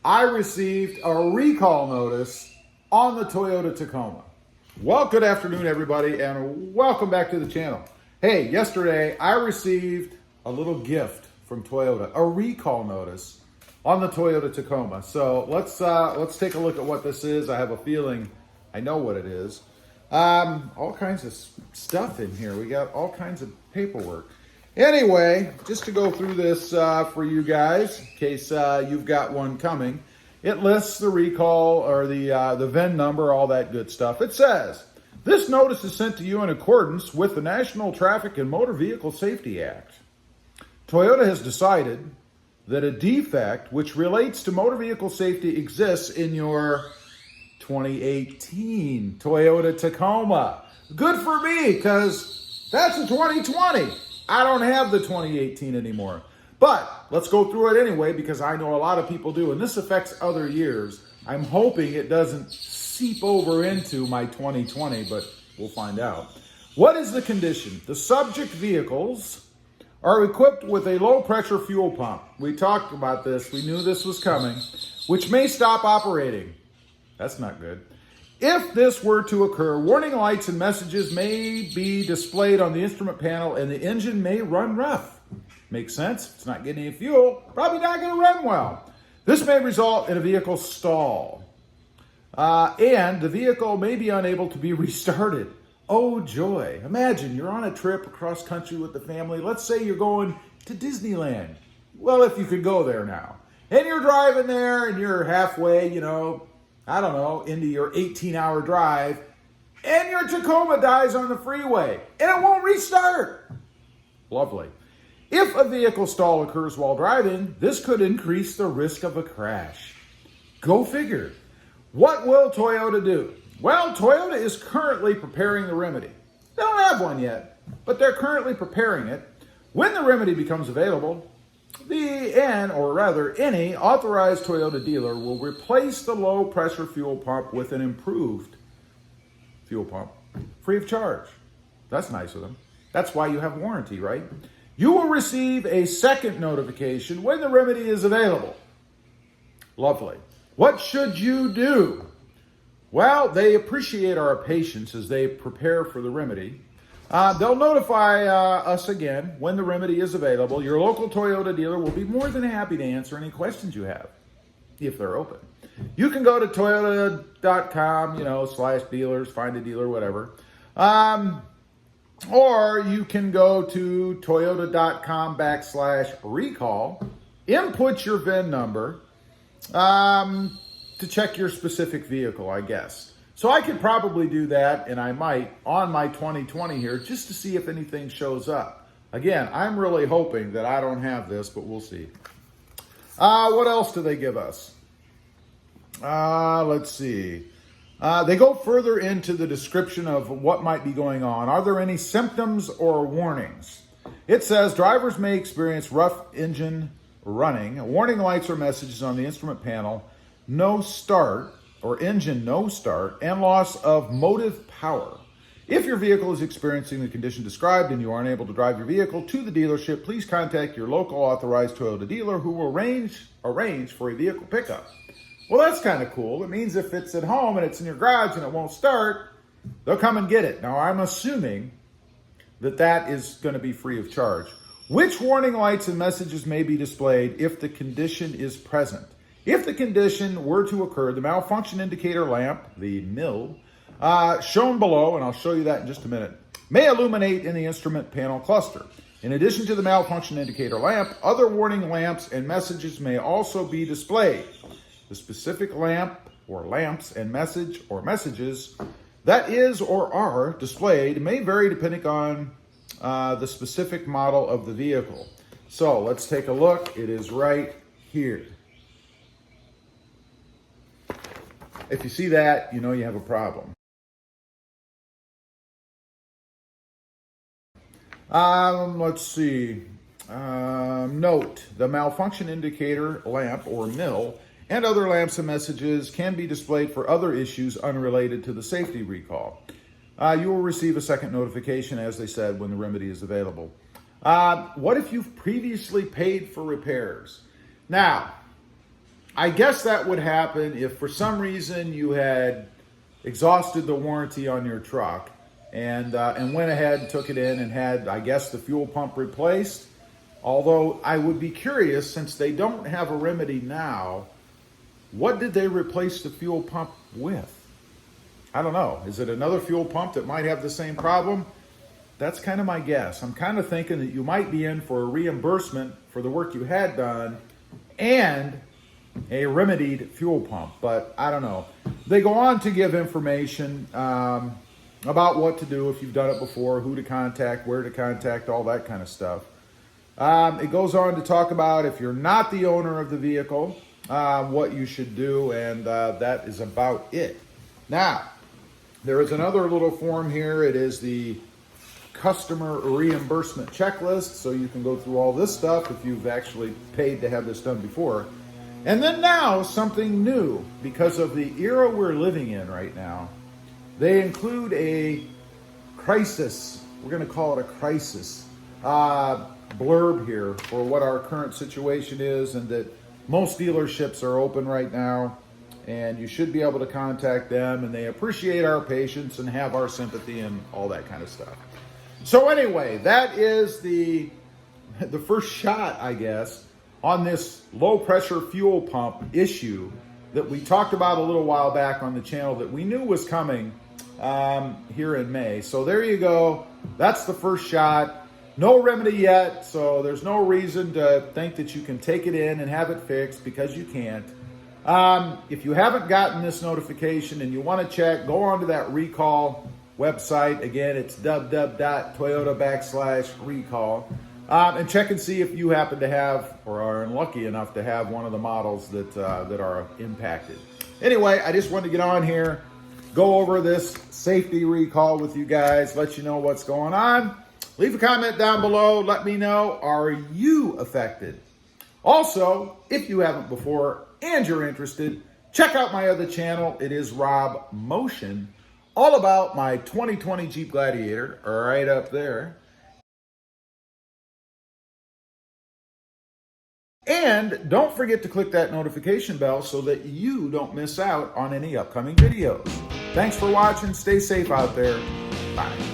I received a recall notice on the Toyota Tacoma. Well, good afternoon, everybody, and welcome back to the channel. Hey, yesterday I received a little gift from Toyota, a recall notice on the Toyota Tacoma. So let's take a look at what this is. I have a feeling I know what it is. All kinds of stuff in here. We got all kinds of paperwork. Anyway, just to go through this for you guys, in case you've got one coming, it lists the recall or the VIN number, all that good stuff. It says, this notice is sent to you in accordance with the National Traffic and Motor Vehicle Safety Act. Toyota has decided that a defect which relates to motor vehicle safety exists in your 2018 Toyota Tacoma. Good for me, because that's a 2020. I don't have the 2018 anymore. But let's go through it anyway, because I know a lot of people do, and this affects other years. I'm hoping it doesn't seep over into my 2020, but we'll find out. What is the condition? The subject vehicles are equipped with a low-pressure fuel pump. We talked about this. We knew this was coming, which may stop operating. That's not good. If this were to occur, warning lights and messages may be displayed on the instrument panel and the engine may run rough. Makes sense. It's not getting any fuel. Probably not going to run well. This may result in a vehicle stall. And the vehicle may be unable to be restarted. Oh, joy. Imagine you're on a trip across country with the family. Let's say you're going to Disneyland. Well, if you could go there now. And you're driving there and you're halfway, I don't know, into your 18-hour drive, and your Tacoma dies on the freeway, and it won't restart. Lovely. If a vehicle stall occurs while driving, this could increase the risk of a crash. Go figure. What will Toyota do? Well, Toyota is currently preparing the remedy. They don't have one yet, but they're currently preparing it. When the remedy becomes available, any authorized Toyota dealer will replace the low-pressure fuel pump with an improved fuel pump, free of charge. That's nice of them. That's why you have warranty, right? You will receive a second notification when the remedy is available. Lovely. What should you do? Well, they appreciate our patience as they prepare for the remedy. They'll notify us again when the remedy is available. Your local Toyota dealer will be more than happy to answer any questions you have, if they're open. You can go to toyota.com, /dealers, find a dealer, whatever. Or you can go to toyota.com/recall, input your VIN number to check your specific vehicle, I guess. So I could probably do that, and I might, on my 2020 here, just to see if anything shows up. Again, I'm really hoping that I don't have this, but we'll see. What else do they give us? Let's see. They go further into the description of what might be going on. Are there any symptoms or warnings? It says drivers may experience rough engine running, warning lights or messages on the instrument panel, no start, or engine no start, and loss of motive power. If your vehicle is experiencing the condition described and you aren't able to drive your vehicle to the dealership, please contact your local authorized Toyota dealer who will arrange for a vehicle pickup. Well, that's kind of cool. It means if it's at home and it's in your garage and it won't start, they'll come and get it. Now, I'm assuming that is going to be free of charge. Which warning lights and messages may be displayed if the condition is present? If the condition were to occur, the malfunction indicator lamp, the MIL, shown below, and I'll show you that in just a minute, may illuminate in the instrument panel cluster. In addition to the malfunction indicator lamp, other warning lamps and messages may also be displayed. The specific lamp or lamps and messages that is or are displayed may vary depending on the specific model of the vehicle. So let's take a look. It is right here. If you see that, you know you have a problem. Let's see. Note, the malfunction indicator lamp or MIL and other lamps and messages can be displayed for other issues unrelated to the safety recall. You will receive a second notification, as they said, when the remedy is available. What if you've previously paid for repairs? Now, I guess that would happen if for some reason you had exhausted the warranty on your truck and went ahead and took it in and had, I guess, the fuel pump replaced. Although I would be curious, since they don't have a remedy now, what did they replace the fuel pump with? I don't know. Is it another fuel pump that might have the same problem? That's kind of my guess. I'm kind of thinking that you might be in for a reimbursement for the work you had done and a remedied fuel pump, but I don't know. They go on to give information about what to do if you've done it before, who to contact, where to contact, all that kind of stuff. It goes on to talk about if you're not the owner of the vehicle, what you should do, and that is about it. Now, there is another little form here. It is the customer reimbursement checklist, so you can go through all this stuff if you've actually paid to have this done before. And then now, something new, because of the era we're living in right now, they include a crisis, we're going to call it a crisis, blurb here for what our current situation is, and that most dealerships are open right now, and you should be able to contact them, and they appreciate our patience and have our sympathy and all that kind of stuff. So anyway, that is the first shot, I guess, on this low pressure fuel pump issue that we talked about a little while back on the channel that we knew was coming here in May. So there you go. That's the first shot. No remedy yet, so there's no reason to think that you can take it in and have it fixed, because you can't. If you haven't gotten this notification and you want to check, go on to that recall website. Again, it's www.toyota.com/recall. And check and see if you happen to have, or are unlucky enough to have, one of the models that are impacted. Anyway, I just wanted to get on here, go over this safety recall with you guys, let you know what's going on. Leave a comment down below. Let me know, are you affected? Also, if you haven't before and you're interested, check out my other channel. It is RobMotive, all about my 2020 Jeep Gladiator, right up there. And don't forget to click that notification bell so that you don't miss out on any upcoming videos. Thanks for watching. Stay safe out there. Bye.